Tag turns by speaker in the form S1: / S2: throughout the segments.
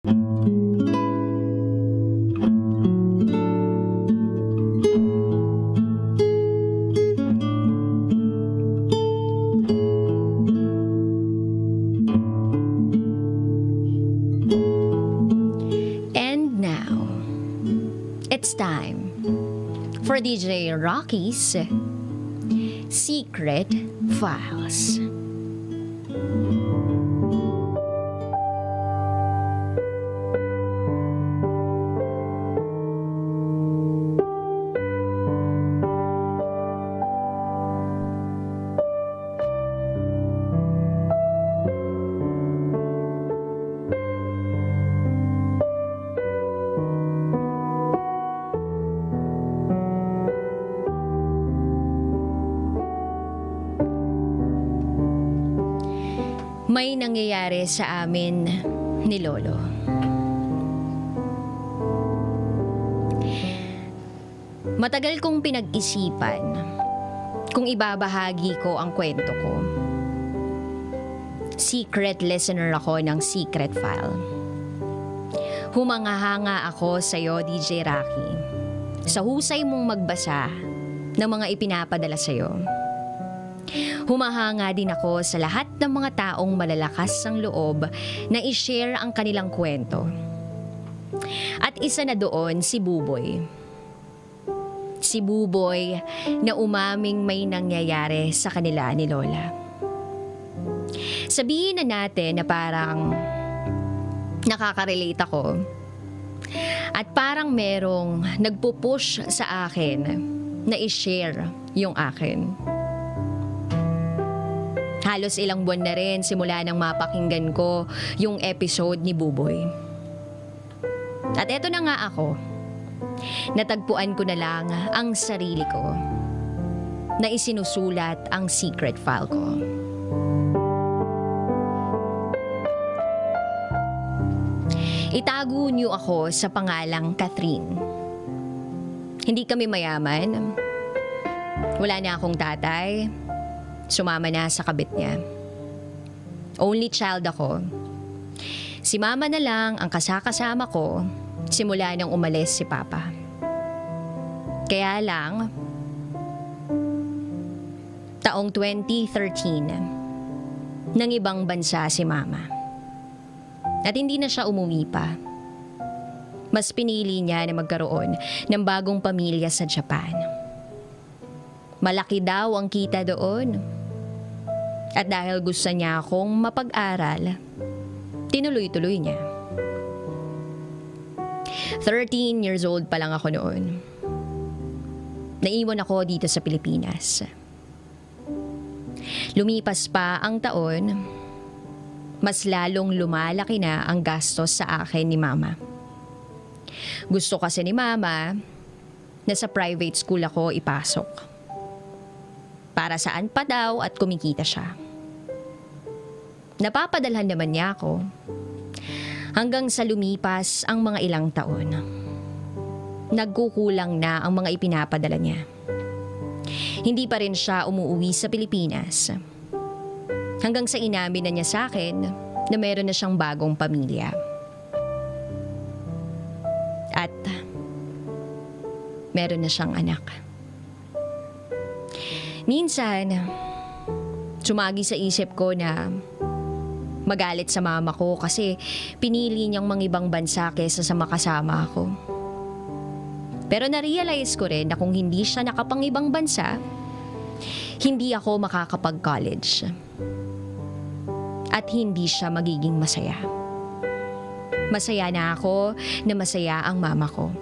S1: And now, it's time for DJ Rocky's Secret Files. May nangyayari sa amin ni Lolo. Matagal kong pinag-isipan kung ibabahagi ko ang kwento ko. Secret listener ako ng Secret File. Humangahanga ako sa iyo, DJ Rocky, sa husay mong magbasa ng mga ipinapadala sa iyo. Humahanga din ako sa lahat ng mga taong malalakas ang loob na i-share ang kanilang kwento. At isa na doon si Buboy. Si Buboy na umaming may nangyayari sa kanila ni Lola. Sabihin na natin na parang nakaka-relate ako. At parang merong nagpupush sa akin na i-share yung akin. Halos ilang buwan na rin simula nang mapakinggan ko yung episode ni Buboy. At eto na nga ako. Natagpuan ko na lang ang sarili ko na isinusulat ang secret file ko. Itago niyo ako sa pangalang Catherine. Hindi kami mayaman. Wala na akong tatay. Sumama na sa kabit niya. Only child ako. Si mama na lang ang kasakasama ko simula nang umalis si papa. Kaya lang, taong 2013, nang ibang bansa si mama. At hindi na siya umuwi pa. Mas pinili niya na magkaroon ng bagong pamilya sa Japan. Malaki daw ang kita doon. At dahil gusto niya akong mapag-aral, tinuloy-tuloy niya. 13 years old pa lang ako noon. Naiwan ako dito sa Pilipinas. Lumipas pa ang taon, mas lalong lumalaki na ang gastos sa akin ni mama. Gusto kasi ni mama na sa private school ako ipasok. Para saan pa daw at kumikita siya. Napapadalhan naman niya ako hanggang sa lumipas ang mga ilang taon. Nagkukulang na ang mga ipinapadala niya. Hindi pa rin siya umuwi sa Pilipinas. Hanggang sa inamin na niya sa akin na meron na siyang bagong pamilya. At meron na siyang anak. Minsan, sumagi sa isip ko na magalit sa mama ko kasi pinili niyang mangibang bansa kesa sa makasama ako. Pero na-realize ko rin na kung hindi siya nakapangibang bansa, hindi ako makakapag-college. At hindi siya magiging masaya. Masaya na ako na masaya ang mama ko.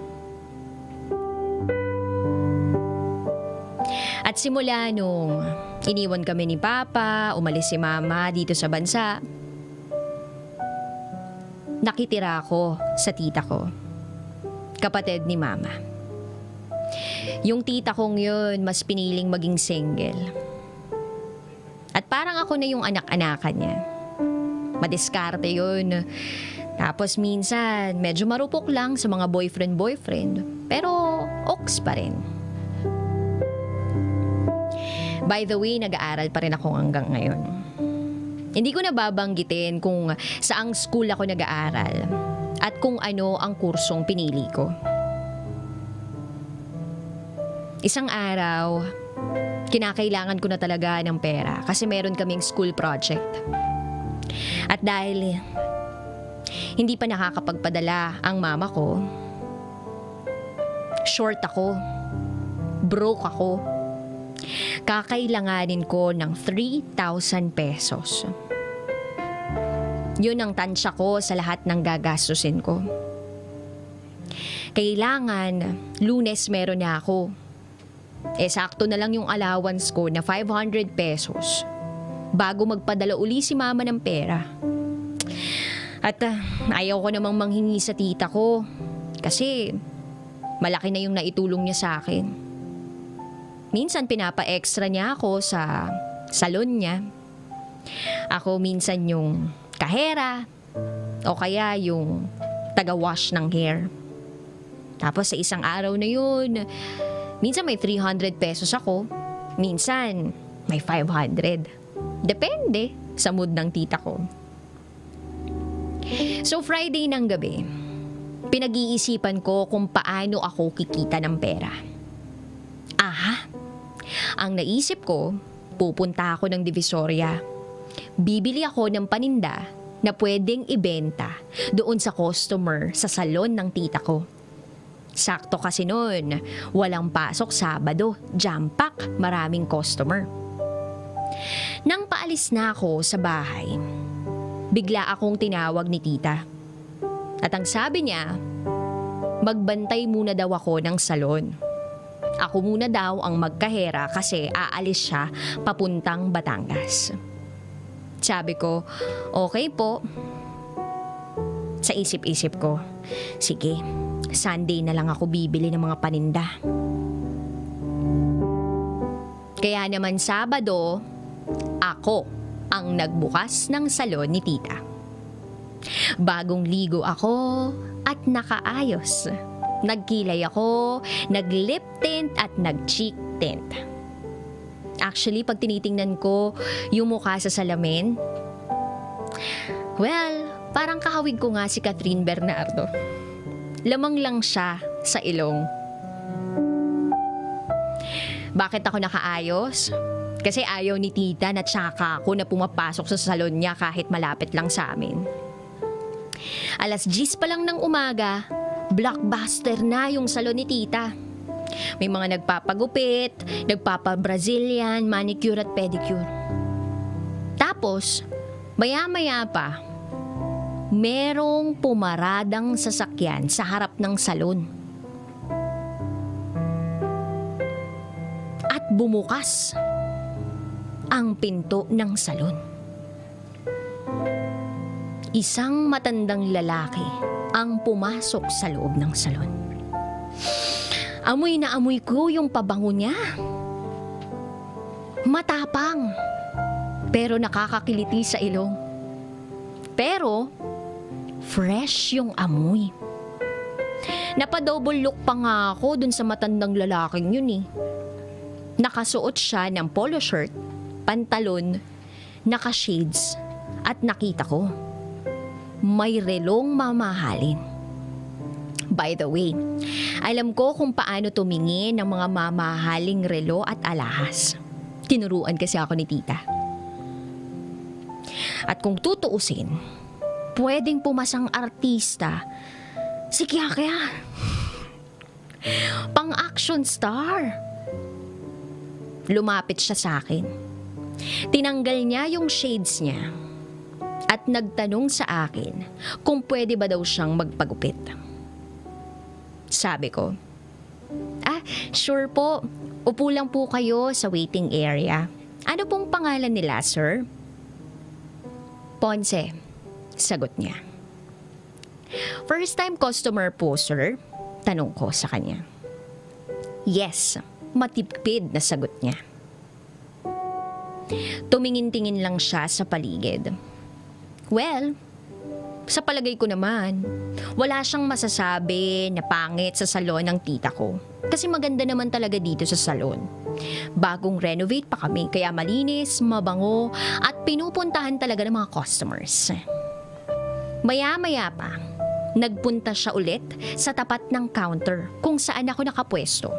S1: At simula nung iniwan kami ni Papa, umalis si Mama dito sa bansa, nakitira ako sa tita ko, kapatid ni Mama. Yung tita kong yun, mas piniling maging single. At parang ako na yung anak-anakan niya. Madiskarte yun. Tapos minsan, medyo marupok lang sa mga boyfriend-boyfriend. Pero, oks pa rin. By the way, nag-aaral pa rin ako hanggang ngayon. Hindi ko na babanggitin kung saang school ako nag-aaral. at kung ano ang kursong pinili ko. Isang araw, kinakailangan ko na talaga ng pera kasi meron kaming school project. At dahil hindi pa nakakapagpadala ang mama ko, short ako, broke ako, kakailanganin ko ng 3,000 pesos. Yun ang tansya ko sa lahat ng gagastusin ko. Kailangan, Lunes meron na ako. Sakto na lang yung allowance ko na 500 pesos bago magpadala uli si mama ng pera. At ayaw ko namang manghingi sa tita ko kasi malaki na yung naitulong niya sa akin. Minsan pinapa-extra niya ako sa salon niya. Ako minsan yung kahera o kaya yung taga-wash ng hair. Tapos sa isang araw na yun, minsan may 300 pesos ako, minsan may 500. Depende sa mood ng tita ko. So Friday ng gabi, pinag-iisipan ko kung paano ako kikita ng pera. Ang naisip ko, pupunta ako ng Divisoria. Bibili ako ng paninda na pwedeng ibenta doon sa customer sa salon ng tita ko. Sakto kasi noon, walang pasok Sabado, jam-pack, maraming customer. Nang paalis na ako sa bahay, bigla akong tinawag ni tita. At ang sabi niya, magbantay muna daw ako ng salon. Ako muna daw ang magkahera kasi aalis siya papuntang Batangas. Sabi ko, okay po. Sa isip-isip ko, sige, Sunday na lang ako bibili ng mga paninda. Kaya naman Sabado, ako ang nagbukas ng salon ni tita. Bagong ligo ako at nakaayos. Nagkilay ako, naglip tint at nag-cheek tint. Actually, pag tinitingnan ko yung mukha sa salamin, well, parang kahawig ko nga si Catherine Bernardo. Lamang lang siya sa ilong. Bakit ako nakaayos? Kasi ayaw ni tita na tsaka ako na pumapasok sa salon niya kahit malapit lang sa amin. 10:00 pa lang ng umaga, blockbuster na yung salon ni tita. May mga nagpapagupit, nagpapa-Brazilian, manicure at pedicure. Tapos, maya-maya pa, merong pumaradang sasakyan sa harap ng salon. At bumukas ang pinto ng salon. Isang matandang lalaki ang pumasok sa loob ng salon. Amoy na amoy ko yung pabango niya. Matapang, pero nakakakiliti sa ilong. Pero, fresh yung amoy. Napadouble look pa nga ako dun sa matandang lalaking yun eh. Nakasuot siya ng polo shirt, pantalon, naka-shades, at nakita ko, may relong mamahalin. By the way, alam ko kung paano tumingin ng mga mamahaling relo at alahas. Tinuruan kasi ako ni tita. At kung tutuusin, pwedeng pumasang artista si Kiakya. Pang-action star. Lumapit siya sa akin. Tinanggal niya yung shades niya at nagtanong sa akin kung pwede ba daw siyang magpagupit. Sabi ko, sure po. Upo lang po kayo sa waiting area. Ano pong pangalan nila, sir? Ponce, sagot niya. First time customer po, sir? Tanong ko sa kanya. Yes, matipid na sagot niya. Tumingin-tingin lang siya sa paligid. Well, sa palagay ko naman, wala siyang masasabi na pangit sa salon ng tita ko. Kasi maganda naman talaga dito sa salon. Bagong renovate pa kami, kaya malinis, mabango, at pinupuntahan talaga ng mga customers. Maya-maya pa, nagpunta siya ulit sa tapat ng counter kung saan ako nakapwesto.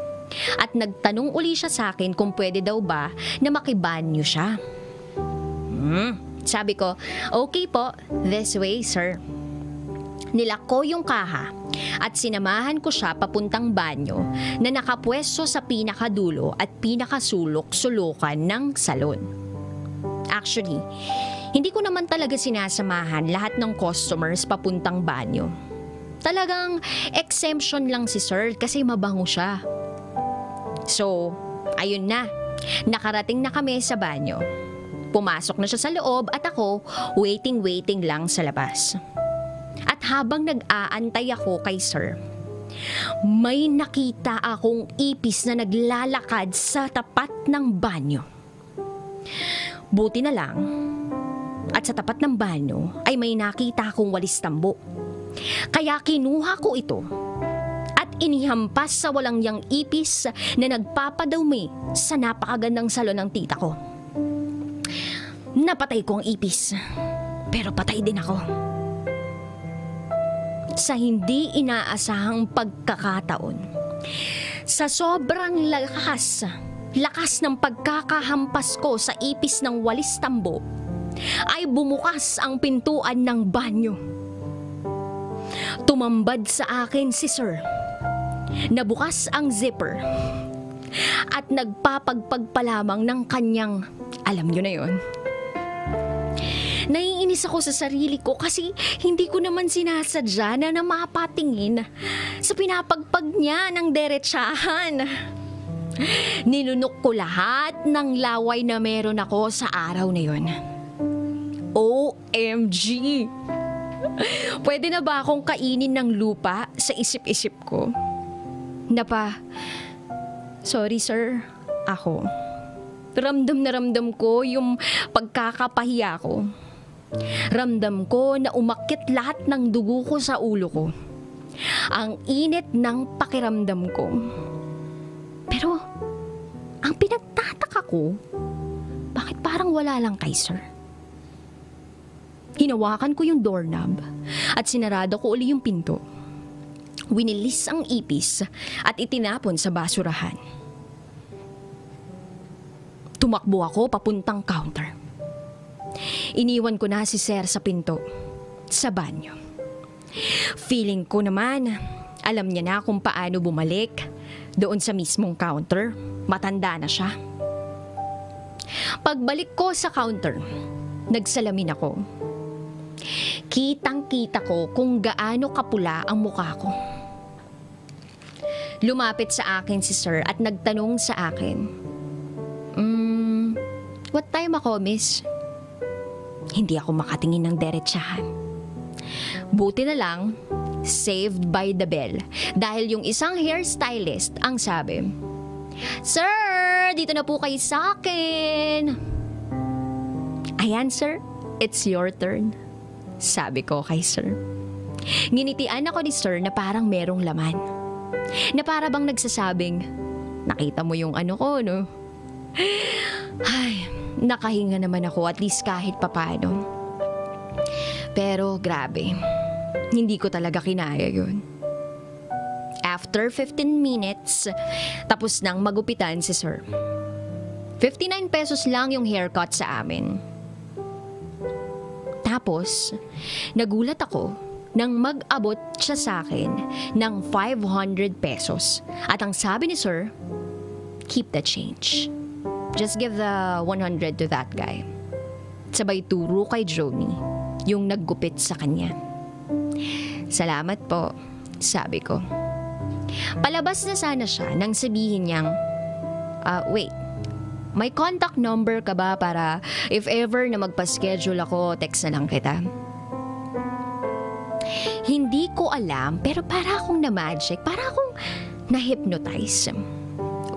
S1: At nagtanong uli siya sa akin kung pwede daw ba na makibanyo siya. Sabi ko, okay po, this way sir. Nilako yung kaha at sinamahan ko siya papuntang banyo na nakapwesto sa pinakadulo at pinakasulok-sulukan ng salon. Actually, hindi ko naman talaga sinasamahan lahat ng customers papuntang banyo. Talagang exemption lang si sir kasi mabango siya. So, ayun na, nakarating na kami sa banyo. Pumasok na siya sa loob at ako waiting lang sa labas. At habang nag-aantay ako kay sir, may nakita akong ipis na naglalakad sa tapat ng banyo. Buti na lang, at sa tapat ng banyo ay may nakita akong walis tambo. Kaya kinuha ko ito at inihampas sa walang yang ipis na nagpapadumi sa napakagandang salon ng tita ko. Napatay ko ang ipis, pero patay din ako. Sa hindi inaasahang pagkakataon, sa sobrang lakas ng pagkakahampas ko sa ipis ng walis tambo, ay bumukas ang pintuan ng banyo. Tumambad sa akin si sir. Nabukas ang zipper at nagpapagpag pa lamang ng kanyang, alam nyo na yon. Naiinis ako sa sarili ko kasi hindi ko naman sinasadya na mapatingin sa pinapagpag niya ng derechahan. Nilunok ko lahat ng laway na meron ako sa araw na yon. OMG! Pwede na ba akong kainin ng lupa sa isip-isip ko? Sorry sir, ako. Ramdam na ramdam ko yung pagkakapahiya ko. Ramdam ko na umakyat lahat ng dugo ko sa ulo ko. Ang init ng pakiramdam ko. Pero, ang pinagtataka ko, bakit parang wala lang kay sir? Hinawakan ko yung doorknob at sinarado ko uli yung pinto. Winilis ang ipis at itinapon sa basurahan. Tumakbo ako papuntang counter. Iniwan ko na si sir sa pinto, sa banyo. Feeling ko naman, alam niya na kung paano bumalik doon sa mismong counter. Matanda na siya. Pagbalik ko sa counter, nagsalamin ako. Kitang-kita ko kung gaano kapula ang mukha ko. Lumapit sa akin si sir at nagtanong sa akin, what time ako, miss? Hindi ako makatingin ng derechahan. Buti na lang, saved by the bell. Dahil yung isang hairstylist ang sabi, sir, dito na po kayo sa akin. Ayan sir, it's your turn. Sabi ko kay sir. Nginitian ako ni sir na parang merong laman. Na para bang nagsasabing, nakita mo yung ano ko, no? Ay, nakahinga naman ako at least kahit papano. Pero grabe, hindi ko talaga kinaya yun. After 15 minutes, tapos nang magupitan si sir. 59 pesos lang yung haircut sa amin. Tapos, nagulat ako nang mag-abot siya sa akin ng 500 pesos. At ang sabi ni sir, keep the change. Just give the 100 to that guy. Sabay turo kay Joni, yung naggupit sa kanya. Salamat po, sabi ko. Palabas na sana siya nang sabihin niyang, wait, may contact number ka ba para if ever na magpa-schedule ako, text na lang kita? Hindi ko alam, pero para akong na-magic, para akong na-hypnotize.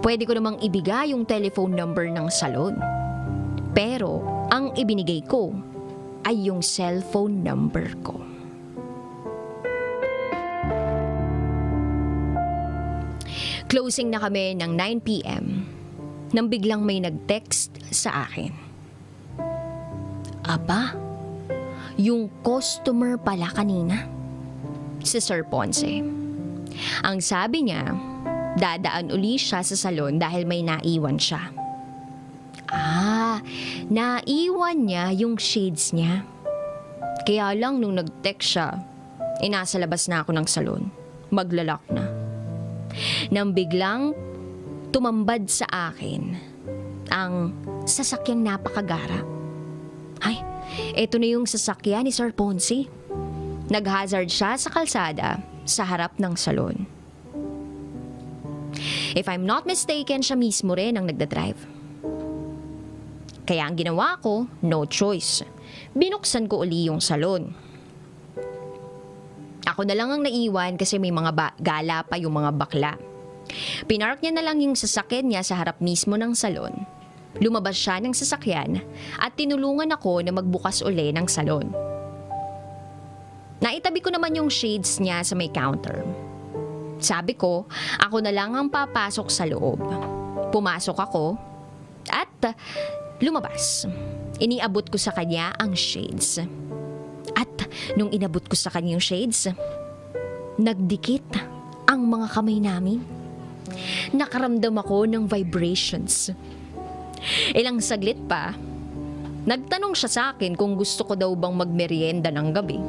S1: Pwede ko namang ibigay yung telephone number ng salon. Pero ang ibinigay ko ay yung cellphone number ko. Closing na kami ng 9 p.m. nang biglang may nag-text sa akin. Aba, yung customer pala kanina. si Sir Ponce. Ang sabi niya, dadaan uli siya sa salon dahil may naiwan siya. Naiwan niya yung shades niya. Kaya lang nung nag-text siya, nasa labas na ako ng salon. Maglalak na. Nang biglang tumambad sa akin ang sasakyang napakagara. Ay, eto na yung sasakyan ni Sir Ponce. Nag-hazard siya sa kalsada sa harap ng salon. If I'm not mistaken, siya mismo rin ang nagdadrive. Kaya ang ginawa ko, no choice. Binuksan ko uli yung salon. Ako na lang ang naiwan kasi may mga gala pa yung mga bakla. Pinark niya na lang yung sasakyan niya sa harap mismo ng salon. Lumabas siya ng sasakyan at tinulungan ako na magbukas uli ng salon. Naitabi ko naman yung shades niya sa may counter. Sabi ko, ako na lang ang papasok sa loob. Pumasok ako at lumabas. Iniabot ko sa kanya ang shades. At nung inabot ko sa kanya yung shades, nagdikit ang mga kamay namin. Nakaramdam ako ng vibrations. Ilang saglit pa, nagtanong siya sa akin kung gusto ko daw bang magmerienda ng gabi.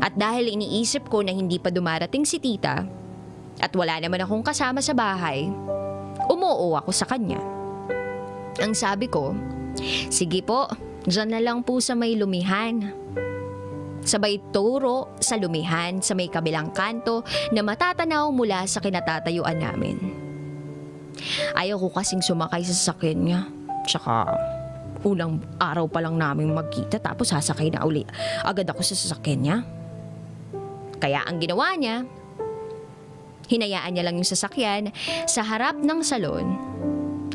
S1: At dahil iniisip ko na hindi pa dumarating si tita at wala naman akong kasama sa bahay, umuo ako sa kanya. Ang sabi ko, sige po, dyan na lang po sa may lumihan. Sabay turo sa lumihan sa may kabilang kanto na matatanaw mula sa kinatatayuan namin. Ayaw ko kasing sumakay sa sasakyan niya. Tsaka, unang araw pa lang namin magkita tapos sasakay na uli agad ako sa sasakyan niya. Kaya ang ginawa niya, hinayaan niya lang yung sasakyan sa harap ng salon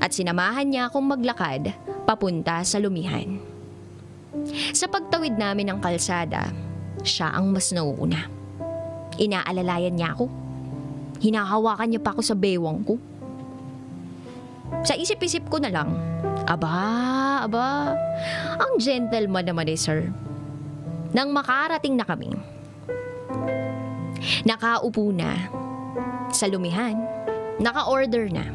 S1: at sinamahan niya akong maglakad papunta sa lumihan. Sa pagtawid namin ng kalsada, siya ang mas nauuna. Inaalalayan niya ako. Hinahawakan niya pa ako sa bewang ko. Sa isip-isip ko na lang, aba, ang gentleman naman sir. Nang makarating na kami, nakaupo na sa lumihan, naka-order na.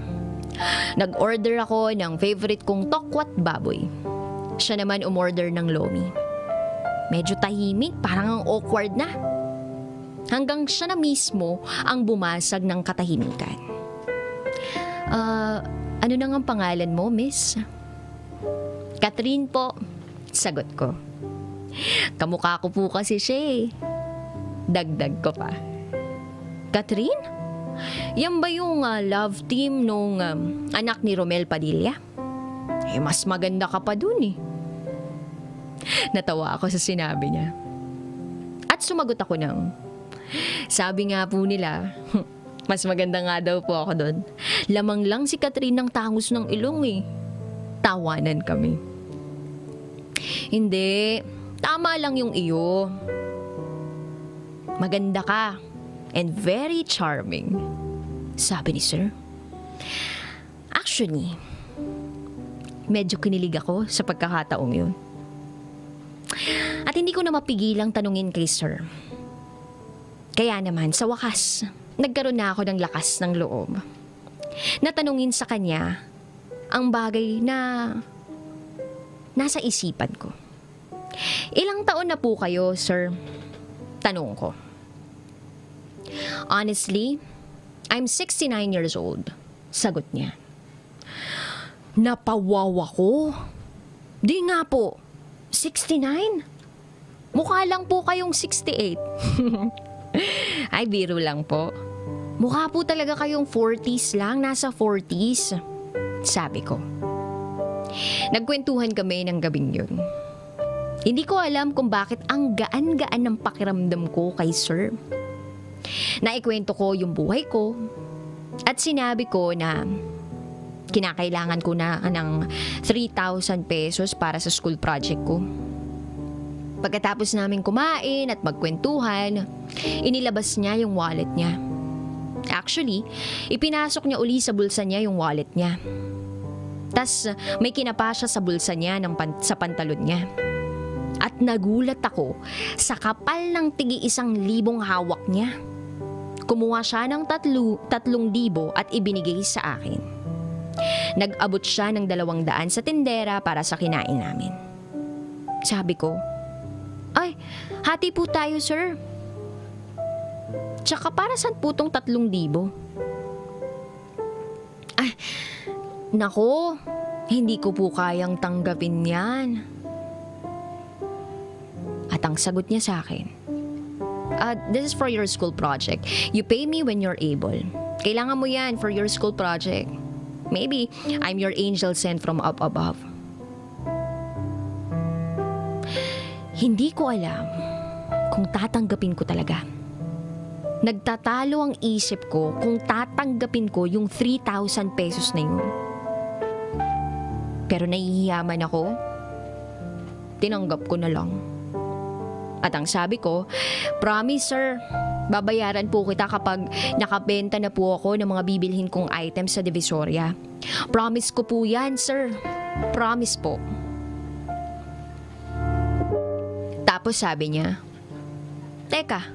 S1: Nag-order ako ng favorite kong tokwat baboy. Siya naman umorder ng lomi. Medyo tahimik, parang ang awkward na. Hanggang siya na mismo ang bumasag ng katahimikan. Ano nang ang pangalan mo, miss? Catherine po, sagot ko. Kamukha ko po kasi siya eh. Dagdag ko pa. Catherine? Yan ba yung love team nung anak ni Romel Padilla? Mas maganda ka pa dun eh. Natawa ako sa sinabi niya. At sumagot ako ng, sabi nga po nila, mas maganda nga daw po ako doon. Lamang lang si Catherine ng tangos ng ilong eh. Tawanan kami. Hindi, tama lang yung iyo. Maganda ka and very charming, sabi ni sir. Actually, medyo kinilig ako sa pagkakataong yun. At hindi ko na mapigilang tanungin kay sir. Kaya naman, sa wakas, nagkaroon na ako ng lakas ng loob. Natanungin sa kanya ang bagay na nasa isipan ko. Ilang taon na po kayo, sir? Tanong ko. Honestly, I'm 69 years old. Sagot niya. Napawawa ko. Di nga po. 69? Mukha lang po kayong 68. Ay, biro lang po. Mukha po talaga kayong 40s lang. Nasa 40s. Sabi ko. Nagkwentuhan kami ng gabing yun. Hindi ko alam kung bakit ang gaan-gaan ng pakiramdam ko kay sir. Naikwento ko yung buhay ko at sinabi ko na kinakailangan ko na ng 3,000 pesos para sa school project ko. Pagkatapos namin kumain at magkwentuhan, inilabas niya yung wallet niya. Actually, ipinasok niya uli sa bulsa niya yung wallet niya. Tas may kinapa siya sa bulsa niya sa pantalon niya. At At nagulat ako sa kapal ng tig-1,000 hawak niya. Kumuha siya ng 3,000 at ibinigay sa akin. Nag-abot siya ng 200 sa tindera para sa kinain namin. Sabi ko, "Ay, hati po tayo, sir." "Tsaka para saan po tong 3,000? "Ay, nako, hindi ko po kayang tanggapin yan." At ang sagot niya sa akin, "This is for your school project. You pay me when you're able. Kailangan mo yan for your school project. Maybe I'm your angel sent from up above." Hindi ko alam kung tatanggapin ko talaga. Nagtatalo ang isip ko kung tatanggapin ko yung 3,000 pesos na yun. Pero nahihiyaman ako. Tinanggap ko na lang. At ang sabi ko, "Promise, sir, babayaran po kita kapag nakabenta na po ako ng mga bibilhin kong items sa Divisoria. Promise ko po yan, sir. Promise po." Tapos sabi niya, "Teka,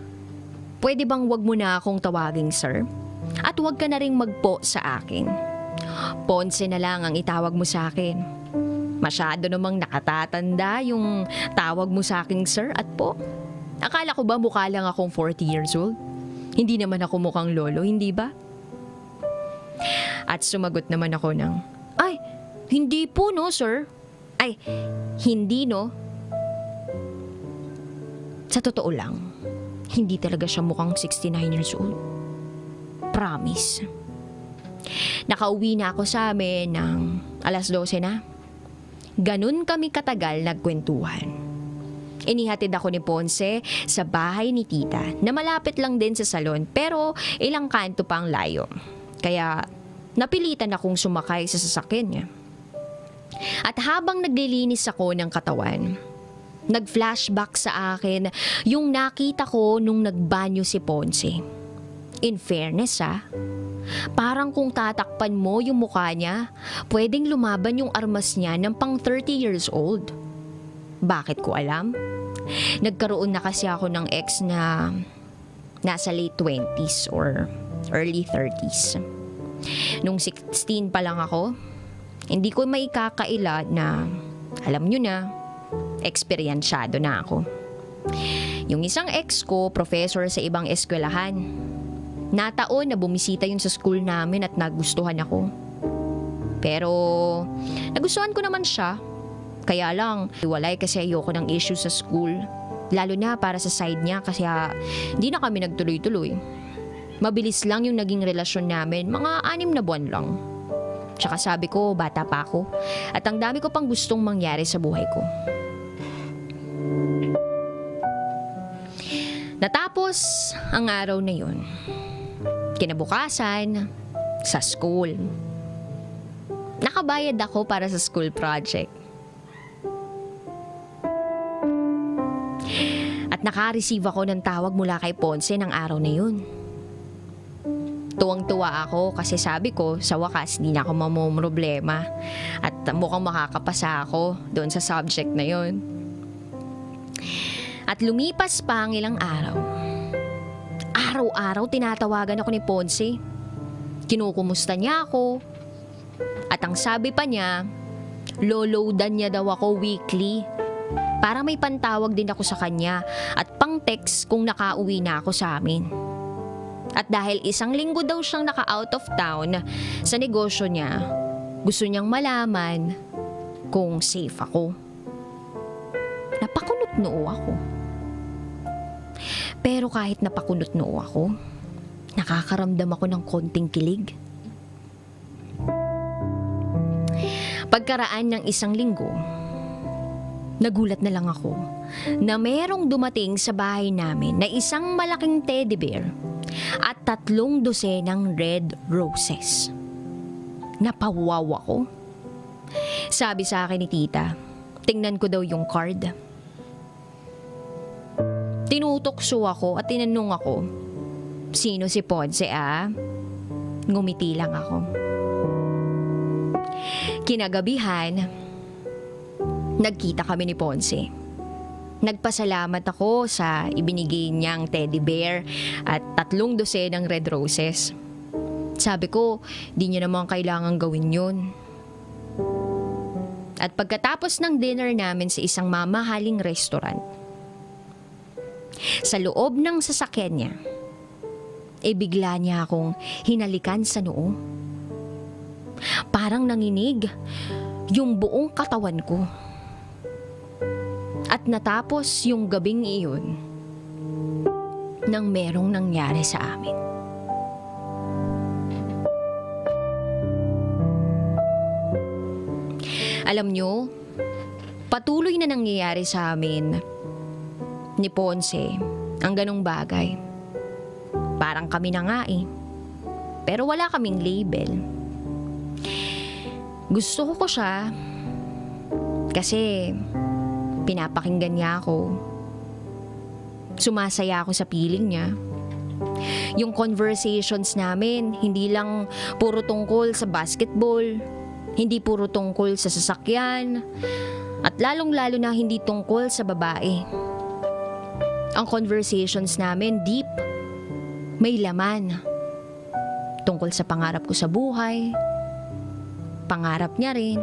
S1: pwede bang wag mo na akong tawaging sir? At wag ka na ring magpo sa akin. Ponce na lang ang itawag mo sa akin. Masyado namang nakatatanda yung tawag mo sa aking sir at po. Akala ko ba mukha lang akong 40 years old? Hindi naman ako mukhang lolo, hindi ba?" At sumagot naman ako ng, "Ay, hindi po no, sir. Ay, hindi no." Sa totoo lang, hindi talaga siya mukhang 69 years old. Promise. Nakauwi na ako sa amin ng 12:00 na. Ganun kami katagal nagkwentuhan. Inihatid ako ni Ponce sa bahay ni tita na malapit lang din sa salon pero ilang kanto pa ang layo. Kaya napilitan akong sumakay sa sasakyan niya. At habang naglilinis ako ng katawan, nag-flashback sa akin yung nakita ko nung nagbanyo si Ponce. In fairness parang kung tatakpan mo yung mukha niya, pwedeng lumaban yung armas niya ng pang 30 years old. Bakit ko alam? Nagkaroon na kasi ako ng ex na nasa late 20s or early 30s. Nung 16 pa lang ako, hindi ko maikakaila na, alam nyo na, eksperyensyado na ako. Yung isang ex ko, professor sa ibang eskwelahan. Nataon na bumisita yun sa school namin at nagustuhan ako. Pero nagustuhan ko naman siya. Kaya lang, iwalay kasi ayoko ng issue sa school. Lalo na para sa side niya kasi hindi na kami nagtuloy-tuloy. Mabilis lang yung naging relasyon namin, mga 6 na buwan lang. Tsaka sabi ko, bata pa ako. At ang dami ko pang gustong mangyari sa buhay ko. Natapos ang araw na yun. Kinabukasan, sa school. Nakabayad ako para sa school project. At naka-receive ako ng tawag mula kay Ponce ng araw na yun. Tuwang-tuwa ako kasi sabi ko, sa wakas, di na ako mamumroblema. At mukhang makakapasa ako doon sa subject na yun. At lumipas pa ang ilang araw. Araw-araw tinatawagan ako ni Ponce. Kinukumusta niya ako. At ang sabi pa niya, loloadan niya daw ako weekly. Para may pantawag din ako sa kanya at pang-text kung nakauwi na ako sa amin. At dahil 1 linggo daw siyang naka-out of town sa negosyo niya, gusto niyang malaman kung safe ako. Napakunot noo ako. Pero kahit napakunot noo ako, nakakaramdam ako ng konting kilig. Pagkaraan ng 1 linggo, nagulat na lang ako na merong dumating sa bahay namin na isang malaking teddy bear at 3 dosenang red roses. Napawaw ako. Sabi sa akin ni tita, tingnan ko daw yung card. Tinutokso ako at tinanong ako, sino si Ponce Ngumiti lang ako. Kinagabihan, nagkita kami ni Ponce. Nagpasalamat ako sa ibinigay niyang teddy bear at 3 dosenang red roses. Sabi ko, di niya naman kailangan gawin yun. At pagkatapos ng dinner namin sa isang mamahaling restaurant, sa loob ng sasakyan niya, bigla niya akong hinalikan sa noo. Parang nanginig yung buong katawan ko. At natapos yung gabing iyon nang merong nangyari sa amin. Alam nyo, patuloy na nangyayari sa amin ni Ponce ang ganong bagay. Parang kami na nga eh. Pero wala kaming label. Gusto ko siya kasi pinapakinggan niya ako. Sumasaya ako sa piling niya. Yung conversations namin, hindi lang puro tungkol sa basketball, hindi puro tungkol sa sasakyan, at lalong-lalo na hindi tungkol sa babae. Ang conversations namin deep, may laman. Tungkol sa pangarap ko sa buhay, pangarap niya rin,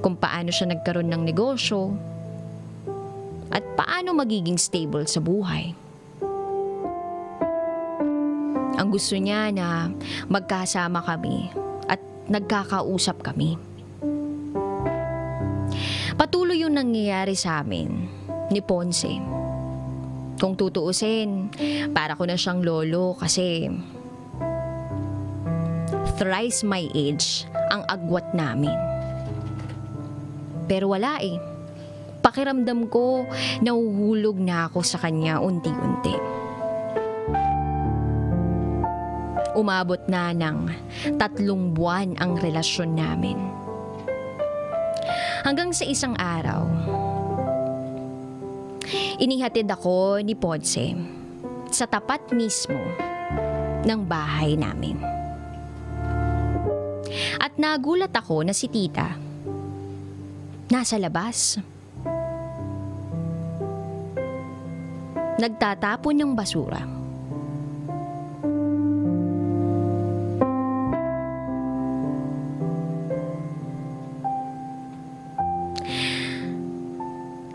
S1: kung paano siya nagkaroon ng negosyo, at paano magiging stable sa buhay. Ang gusto niya na magkasama kami at nagkakausap kami. Patuloy yung nangyayari sa amin ni Ponce. Kung tutuusin, para ko na siyang lolo kasi thrice my age ang agwat namin. Pero wala eh. Pakiramdam ko, nahuhulog na ako sa kanya unti-unti. Umabot na ng 3 buwan ang relasyon namin. Hanggang sa isang araw, inihatid ako ni Ponce sa tapat mismo ng bahay namin. At nagulat ako na si tita nasa labas. Nagtatapon ng basura.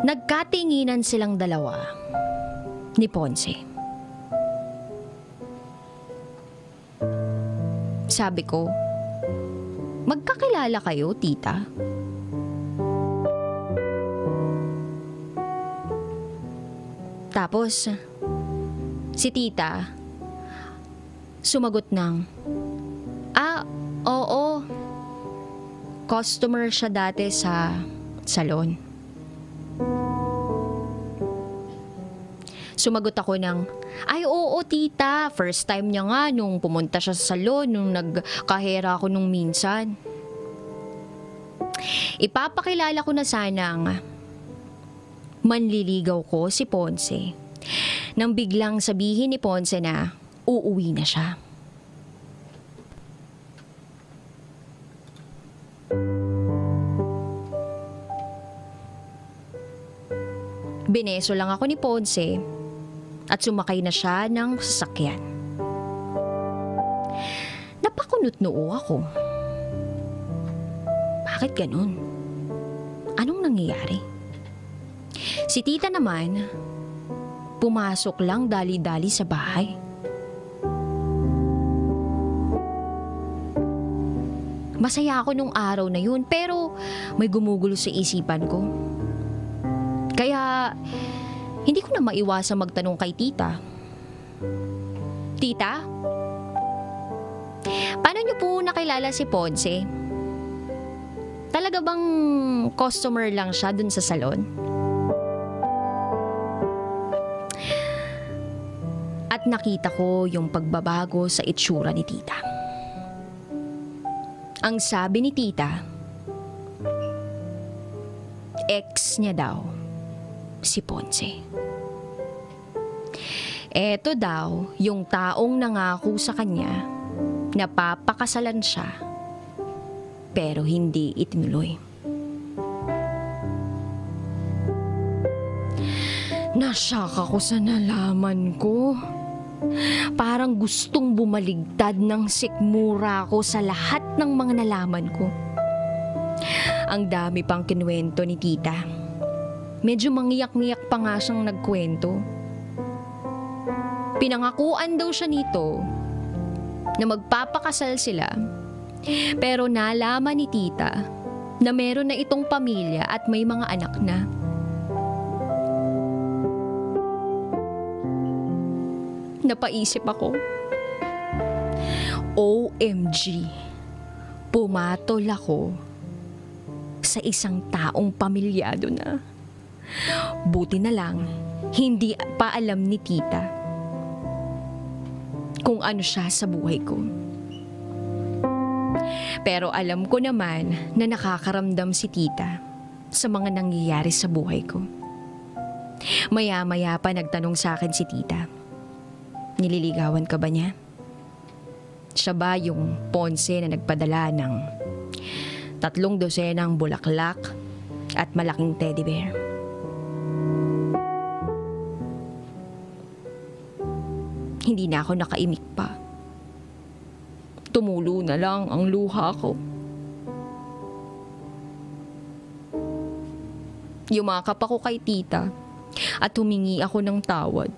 S1: Nagkatinginan silang dalawa ni Ponce. Sabi ko, magkakilala kayo, tita? Tapos, si tita, sumagot ng, oo, customer siya dati sa salon. Sumagot ako ng, ay oo tita, first time niya nga nung pumunta siya sa salon, nung nagkahera ako nung minsan. Ipapakilala ko na sanang manliligaw ko si Ponce nang biglang sabihin ni Ponce na uuwi na siya. Bineso lang ako ni Ponce at sumakay na siya ng sasakyan. Napakunot noo ako. Bakit ganun? Anong nangyayari? Si tita naman, pumasok lang dali-dali sa bahay. Masaya ako nung araw na yun, pero may gumugulo sa isipan ko. Kaya, hindi ko na maiwasang magtanong kay tita. Tita? Paano niyo po nakilala si Ponce? Talaga bang customer lang siya dun sa salon? At nakita ko yung pagbabago sa itsura ni tita. Ang sabi ni tita, ex niya daw si Ponce. Eto daw yung taong nangako sa kanya na papakasalan siya pero hindi itinuloy. Nasyak ako sa nalaman ko. Parang gustong bumaligtad ng sikmura ko sa lahat ng mga nalaman ko. Ang dami pang kinuwento ni tita. Medyo mangiyak-ngiyak pa nga siyang nagkwento. Pinangakuan daw siya nito na magpapakasal sila. Pero nalaman ni tita na meron na itong pamilya at may mga anak na. Napaisip ako. OMG, pumatol ako sa isang taong pamilyado na. Buti na lang, hindi pa alam ni tita kung ano siya sa buhay ko. Pero alam ko naman na nakakaramdam si tita sa mga nangyayari sa buhay ko. Maya-maya pa nagtanong sa akin si tita, nililigawan ka ba niya? Siya ba yung Ponce na nagpadala ng 3 dosenang bulaklak at malaking teddy bear? Hindi na ako nakaimik pa. Tumulo na lang ang luha ko. Yumakap ako kay tita at humingi ako ng tawad.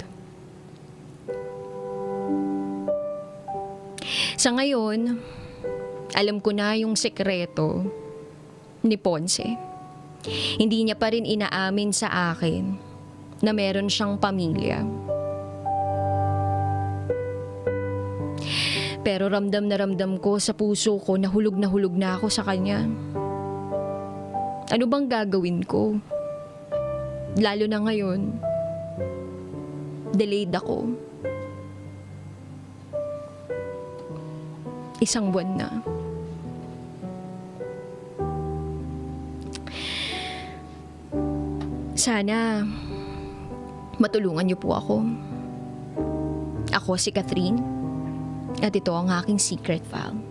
S1: Sa ngayon, alam ko na yung sekreto ni Ponce. Hindi niya pa rin inaamin sa akin na meron siyang pamilya. Pero ramdam na ramdam ko sa puso ko na hulog na ako sa kanya. Ano bang gagawin ko? Lalo na ngayon, delayed ako. 1 buwan na. Sana matulungan niyo po ako. Ako si Catherine at ito ang aking secret file.